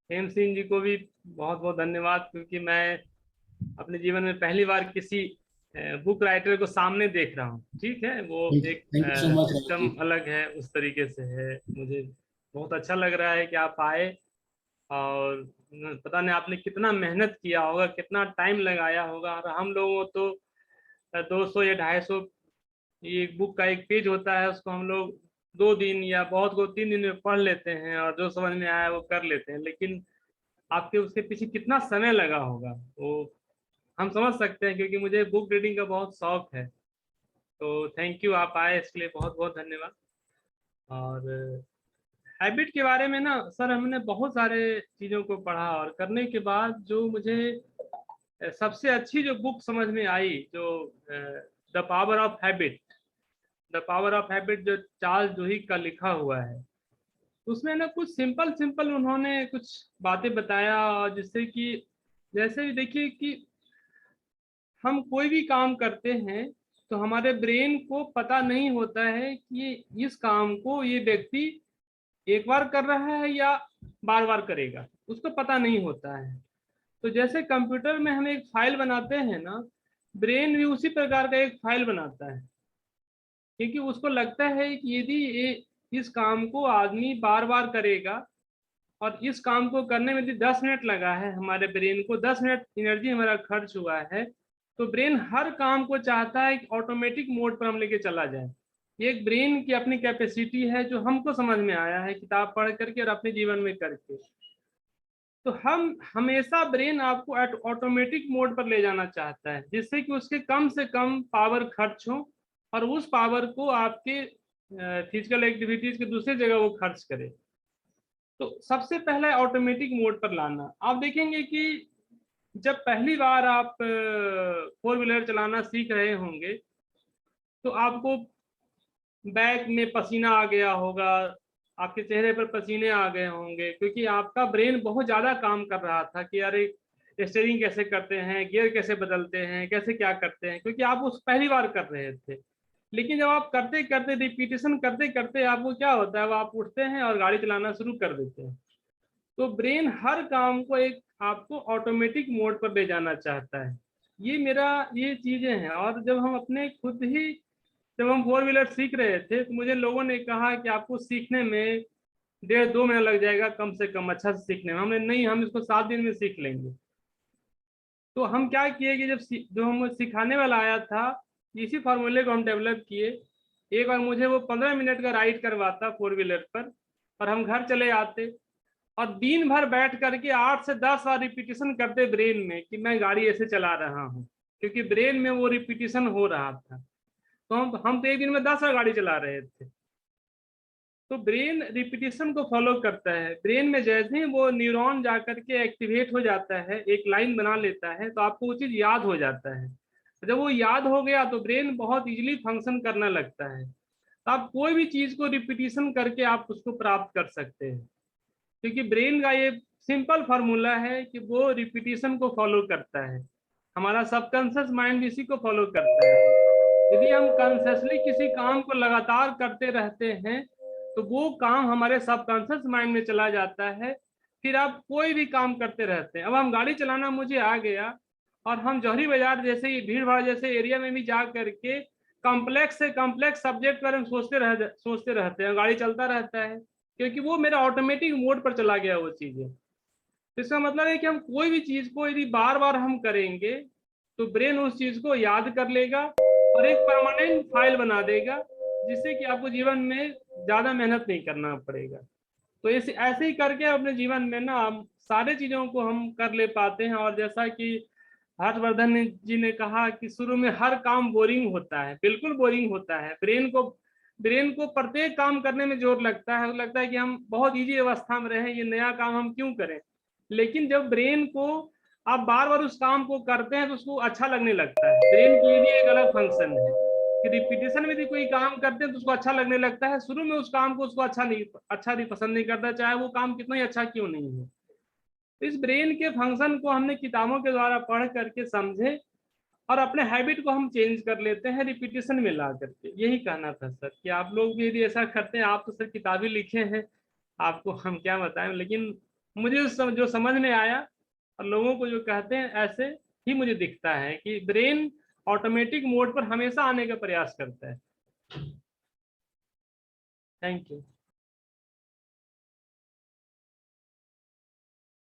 हेम सिंह जी को भी बहुत बहुत धन्यवाद, क्योंकि मैं अपने जीवन में पहली बार किसी बुक राइटर को सामने देख रहा हूँ। ठीक है, वो एक thank you so much Rahul system ji. अलग है, उस तरीके से है। मुझे बहुत अच्छा लग रहा है कि आप आए। और पता नहीं आपने कितना मेहनत किया होगा, कितना टाइम लगाया होगा। और हम लोगों तो 200 या 250, ये एक बुक का एक पेज होता है, उसको हम लोग 2 दिन या बहुत को 3 दिन में पढ़ लेते हैं और जो समझ में आया वो कर लेते हैं। लेकिन आपके उसके पीछे कितना समय लगा होगा वो हम समझ सकते हैं, क्योंकि मुझे बुक रीडिंग का बहुत शौक है। तो थैंक यू, आप आए इसके लिए बहुत बहुत धन्यवाद। और हैबिट के बारे में ना सर, हमने बहुत सारे चीज़ों को पढ़ा और करने के बाद जो मुझे सबसे अच्छी जो बुक समझ में आई, जो the power of habit, the power of habit, जो चार्ल्स डुहिक का लिखा हुआ है, उसमें ना कुछ सिंपल सिंपल उन्होंने कुछ बातें बताया। और जिससे कि जैसे देखिए कि हम कोई भी काम करते हैं तो हमारे ब्रेन को पता नहीं होता है कि इस काम को ये व्यक्ति एक बार कर रहा है या बार बार करेगा, उसको पता नहीं होता है। तो जैसे कंप्यूटर में हम एक फाइल बनाते हैं ना, ब्रेन भी उसी प्रकार का एक फाइल बनाता है, क्योंकि उसको लगता है कि यदि ये इस काम को आदमी बार बार करेगा, और इस काम को करने में यदि 10 मिनट लगा है, हमारे ब्रेन को 10 मिनट एनर्जी हमारा खर्च हुआ है, तो ब्रेन हर काम को चाहता है कि ऑटोमेटिक मोड पर हम लेके चला जाए। ये एक ब्रेन की अपनी कैपेसिटी है, जो हमको समझ में आया है किताब पढ़ करके और अपने जीवन में करके। तो हम हमेशा ब्रेन आपको ऑटोमेटिक मोड पर ले जाना चाहता है, जिससे कि उसके कम से कम पावर खर्च हो, और उस पावर को आपके फिजिकल एक्टिविटीज के दूसरी जगह वो खर्च करे। तो सबसे पहला ऑटोमेटिक मोड पर लाना। आप देखेंगे कि जब पहली बार आप 4 व्हीलर चलाना सीख रहे होंगे, तो आपको बैक में पसीना आ गया होगा, आपके चेहरे पर पसीने आ गए होंगे, क्योंकि आपका ब्रेन बहुत ज्यादा काम कर रहा था कि अरे स्टीयरिंग कैसे करते हैं, गियर कैसे बदलते हैं, कैसे क्या करते हैं, क्योंकि आप उस पहली बार कर रहे थे। लेकिन जब आप करते करते रिपीटेशन करते करते आपको क्या होता है, वो आप उठते हैं और गाड़ी चलाना शुरू कर देते हैं। तो ब्रेन हर काम को एक आपको ऑटोमेटिक मोड पर ले जाना चाहता है। ये मेरा ये चीजें हैं। और जब हम अपने खुद ही जब हम 4 व्हीलर सीख रहे थे, तो मुझे लोगों ने कहा कि आपको सीखने में 1.5-2 महीना लग जाएगा कम से कम, अच्छा से सीखने में। हमने नहीं, हम इसको 7 दिन में सीख लेंगे। तो हम क्या किए कि जब जो हम सिखाने वाला आया था, इसी फार्मूले को हम डेवलप किए। एक बार मुझे वो 15 मिनट का राइड करवाता 4 व्हीलर पर, और हम घर चले आते और दिन भर बैठ करके 8 से 10 बार रिपीटेशन करते ब्रेन में कि मैं गाड़ी ऐसे चला रहा हूँ, क्योंकि ब्रेन में वो रिपीटेशन हो रहा था। तो हम तो एक दिन में 10 बार गाड़ी चला रहे थे। तो ब्रेन रिपीटेशन को फॉलो करता है। ब्रेन में जैसे ही वो न्यूरॉन जाकर के एक्टिवेट हो जाता है, एक लाइन बना लेता है, तो आपको वो चीज याद हो जाता है। जब वो याद हो गया तो ब्रेन बहुत इजीली फंक्शन करने लगता है। तो आप कोई भी चीज को रिपीटेशन करके आप उसको प्राप्त कर सकते हैं, क्योंकि ब्रेन का ये सिंपल फार्मूला है कि वो रिपीटेशन को फॉलो करता है। हमारा सबकॉन्शियस माइंड इसी को फॉलो करता है। यदि हम कॉन्शियसली किसी काम को लगातार करते रहते हैं, तो वो काम हमारे सबकॉन्शियस माइंड में चला जाता है। फिर आप कोई भी काम करते रहते हैं। अब हम गाड़ी चलाना मुझे आ गया, और हम जौहरी बाजार जैसे भीड़ भाड़ जैसे एरिया में भी जा करके कॉम्प्लेक्स से कॉम्प्लेक्स सब्जेक्ट पर हम सोचते रहते हैं, गाड़ी चलता रहता है, क्योंकि वो मेरा ऑटोमेटिक मोड पर चला गया वो चीजें। तो इसका मतलब है कि हम कोई भी चीज को यदि बार बार हम करेंगे, तो ब्रेन उस चीज को याद कर लेगा और एक परमानेंट फाइल बना देगा, जिससे कि आपको जीवन में ज्यादा मेहनत नहीं करना पड़ेगा। तो इस ऐसे ही करके अपने जीवन में ना हम सारे चीजों को हम कर ले पाते हैं। और जैसा कि हर्षवर्धन जी ने कहा कि शुरू में हर काम बोरिंग होता है, बिल्कुल बोरिंग होता है। ब्रेन को प्रत्येक काम करने में जोर लगता है, लगता है कि हम बहुत इजी अवस्था में रहें, ये नया काम हम क्यों करें। लेकिन जब ब्रेन को आप बार बार उस काम को करते हैं, तो उसको अच्छा लगने लगता है। ब्रेन की भी एक अलग फंक्शन है कि रिपीटेशन में भी कोई काम करते हैं तो उसको अच्छा लगने लगता है। शुरू में उस काम को उसको अच्छा नहीं पसंद नहीं करता, चाहे वो काम कितना ही अच्छा क्यों नहीं है। तो इस ब्रेन के फंक्शन को हमने किताबों के द्वारा पढ़ करके समझे, और अपने हैबिट को हम चेंज कर लेते हैं रिपीटेशन में ला करके। यही कहना था सर, कि आप लोग भी यदि ऐसा करते हैं। आप तो सर किताबें लिखे हैं, आपको हम क्या बताएं। लेकिन मुझे जो समझ में आया और लोगों को जो कहते हैं ऐसे ही मुझे दिखता है कि ब्रेन ऑटोमेटिक मोड पर हमेशा आने का प्रयास करता है। Thank you.